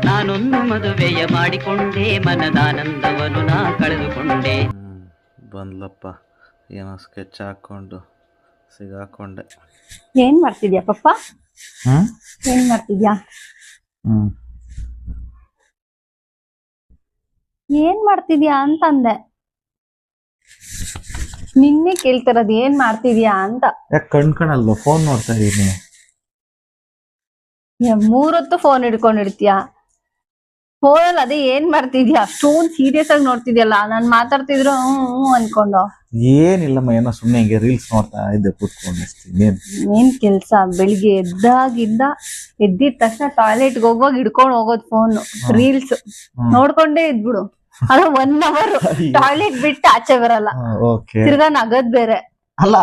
ನಾನೊಂದು ಮದುವೆಯ ಮಾಡಿಕೊಂಡೆ ಮನದಾನಂದವನ್ನು ನಾ ಕಳೆದುಕೊಂಡೆ. ಬಂದ್ಲಪ್ಪ ಏನೋ ಸ್ಕೆಚ್ ಹಾಕೊಂಡು ಸಿಗಾಕೊಂಡೆ. ಏನ್ ಮಾಡ್ತಿದ್ಯಾ ಪಪ್ಪ? ಏನ್ ಮಾಡ್ತಿದ್ಯಾ? ಏನ್ ಮಾಡ್ತಿದ್ಯಾ ಅಂತ ಅಂದೆ. ನಿನ್ನೆ ಕೇಳ್ತಿರೋದು ಏನ್ ಮಾಡ್ತಿದ್ಯಾ ಅಂತ. ಯಾಕೆ ಕಣ್ಕಣಲ್ವ? ಫೋನ್ ನೋಡ್ತಾ ಇದೀನಿ. 3 ಹೊತ್ತು ಫೋನ್ ಹಿಡ್ಕೊಂಡಿರ್ತೀಯ. ಫೋನಲ್ಲಿ ಅದೇ ಏನ್ ಮಾಡ್ತಿದ್ಯಾ? ಅಷ್ಟೊಂದ್ ಸೀರಿಯಸ್ ಆಗಿ ನೋಡ್ತಿದ್ಯಲ್ಲ. ನಾನ್ ಮಾತಾಡ್ತಿದ್ರು ಹ್ಮ್ ಅನ್ಕೊಂಡು. ಏನಿಲ್ಲಮ್ಮ, ಏನೋ ಸುಮ್ನೆ ಹಿಂಗೆ ರೀಲ್ಸ್ ನೋಡ್ತಾ ಇದ್ದೆ ಕೂತ್ಕೊಂಡು. ಏನ್ ಕೆಲ್ಸ? ಬೆಳಿಗ್ಗೆ ಎದ್ದಿದ ತಕ್ಷಣ ಟಾಯ್ಲೆಟ್ಗೆ ಹೋಗುವಾಗ ಹಿಡ್ಕೊಂಡ್ ಹೋಗೋದ್ ಫೋನ್, ರೀಲ್ಸ್ ನೋಡ್ಕೊಂಡೇ ಇದ್ಬಿಡು. ಅದ 1 hour ಟಾಯ್ಲೆಟ್ ಬಿಟ್ಟು ಆಚೆ ಬರಲ್ಲ. ತಿರ್ಗಾ ನಗದ್ ಬೇರೆ. ಅಲ್ಲ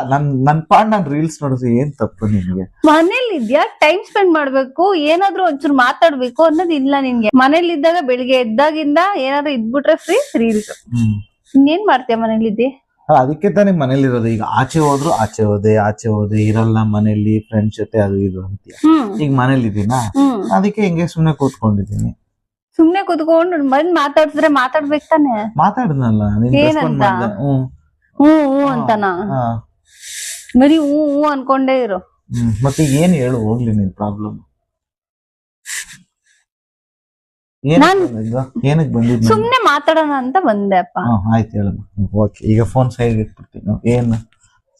ನನ್ ಪಾಡ್ ನಾನ್ ರೀಲ್ಸ್ ನೋಡೋದು ಏನ್ ತಪ್ಪು ನಿನ್ಗೆ? ಮನೇಲಿ ಇದ್ಯಾ, ಟೈಮ್ ಸ್ಪೆಂಡ್ ಮಾಡ್ಬೇಕು, ಏನಾದ್ರೂ ಒಂಚೂರು ಮಾತಾಡ್ಬೇಕು ಅನ್ನೋದು ಇಲ್ಲ ನಿನ್ಗೆ. ಮನೇಲಿ ಇದ್ದಾಗ ಬೆಳಿಗ್ಗೆ ಎದ್ದಾಗಿಂದ ಏನಾದ್ರು ಇದ್ಬಿಟ್ರೆ ಫ್ರೀ ರೀಲ್ಸ್. ಇನ್ನೇನ್ ಮಾಡ್ತೀಯ ಮನೇಲಿದ್ದಿ? ಅದಕ್ಕೆ ತಾನೇ ಮನೇಲಿ ಇರೋದು. ಈಗ ಆಚೆ ಹೋದ್ರು ಆಚೆ ಹೋದೆ ಇರಲ್ಲ ಮನೇಲಿ, ಫ್ರೆಂಡ್ಸ್ ಜೊತೆ ಅದು ಇದು ಅಂತೀಯ. ಈಗ ಮನೇಲಿ ಇದ್ದೀನಾ, ಅದಕ್ಕೆ ಹಿಂಗೆ ಸುಮ್ನೆ ಕೂತ್ಕೊಂಡಿದ್ದೀನಿ. ಸುಮ್ನೆ ಕೂತ್ಕೊಂಡು ಬಂದ್ ಮಾತಾಡ್ಸಿದ್ರೆ ಮಾತಾಡ್ಬೇಕು ತಾನೆ. ಮಾತಾಡ್ದಲ್ಲ ಏನಂತ? ಹ್ಮ್ ಅಂತನಾ? ಬರೀ ಹ್ಮ್ ಅನ್ಕೊಂಡೇ ಇರು. ಮತ್ತೆ ಏನ್ ಹೇಳು ಹೋಗ್ಲಿ ನಿನ್ ಪ್ರಾಬ್ಲಮ್. ಏನಕ್ಕೆ ಬಂದಿದ್? ಸುಮ್ನೆ ಮಾತಾಡೋಣ ಅಂತ ಬಂದೆ ಅಪ್ಪ. ಆಯ್ತು ಹೇಳಮ್ಮ. ಓಕೆ, ಈಗ ಫೋನ್ ಸೈಡ್ ಇಟ್ಬಿಡ್ತೀನಿ. ಏನ್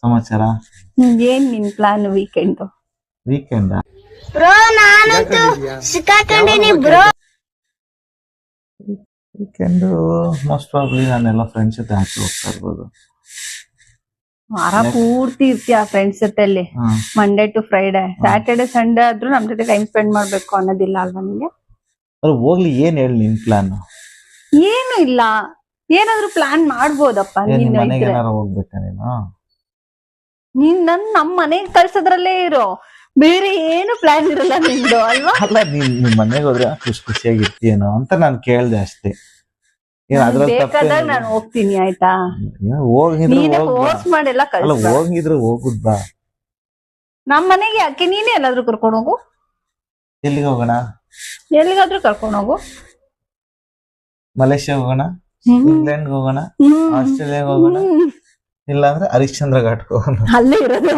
ಸಮಾಚಾರ? ಏನ್ ನಿನ್ ಪ್ಲಾನ್ ವೀಕೆಂಡ್? ಬ್ರೋ ನಾನಂತೂ ಸಿಕ್ಕಾಕೊಂಡಿನಿ ಬ್ರೋ. ವೀಕೆಂಡ್ ಮೋಸ್ಟ್ ಪ್ರಾಬ್ಲಿ ನಾನೆಲ್ಲ ಫ್ರೆಂಡ್ಸ್ ಜೊತೆ ಆಚೆ ಹೋಗ್ತಾ ಇರ್ಬೋದು. ವಾರ ಪೂರ್ತಿ ಇರ್ತೀಯ ಫ್ರೆಂಡ್ಸ್ ಜೊತೆಲಿ, Monday to Friday. Saturday Sunday ಆದ್ರೂ ನಮ್ ಜೊತೆ ಟೈಮ್ ಸ್ಪೆಂಡ್ ಮಾಡ್ಬೇಕು ಅನ್ನೋದಿಲ್ಲ ಅಲ್ವಾ ನಿಂಗೆ? ಹೋಗ್ಲಿ, ಏನ್ ಹೇಳಿ ನಿನ್ ಪ್ಲಾನ್? ಏನು ಇಲ್ಲ, ಏನಾದ್ರು ಪ್ಲಾನ್ ಮಾಡ್ಬೋದಪ್ಪ. ಹೋಗ್ಬೇಕಾ ನೀನ್ ನಮ್ ಮನೆಗ್ ಕಳ್ಸೋದ್ರಲ್ಲೇ ಇರೋ, ಬೇರೆ ಏನು ಪ್ಲಾನ್ ಇರಲ್ಲ ನಿಂದು ಅಲ್ವಾ? ಅಲ್ಲ, ನಿಮ್ ಮನೆಗೆ ಹೋದ್ರೆ ಖುಷಿಯಾಗಿ ಇರ್ತೀಯೇನೋ ಅಂತ ನಾನ್ ಕೇಳ್ದೆ ಅಷ್ಟೇ. ಬೇಕಾದಾಗ ನಾನು ಹೋಗ್ತೀನಿ ಆಯ್ತಾ? ಹೋಗಿದ್ರೆ ಹೋಗುದ್ ಬಾ. ನಮ್ ಮನೆಗೆ ಯಾಕೆ? ನೀನೇ ಎಲ್ಲಾದ್ರೂ ಕರ್ಕೊಂಡು ಹೋಗು. ಎಲ್ಲಿಗೆ ಹೋಗೋಣ? ಎಲ್ಲಿಗಾದ್ರೂ ಕರ್ಕೊಂಡು ಹೋಗು. ಮಲೇಷ್ಯಾ ಹೋಗೋಣ, ಇಂಗ್ಲೆಂಡ್ ಹೋಗೋಣ, ಆಸ್ಟ್ರೇಲಿಯಾಗ ಹೋಗೋಣ, ಇಲ್ಲಾಂದ್ರೆ ಹರಿಶ್ಚಂದ್ರ ಘಾಟ್ಗೆ ಹೋಗೋಣ. ಅಲ್ಲೇ ಇರೋದು.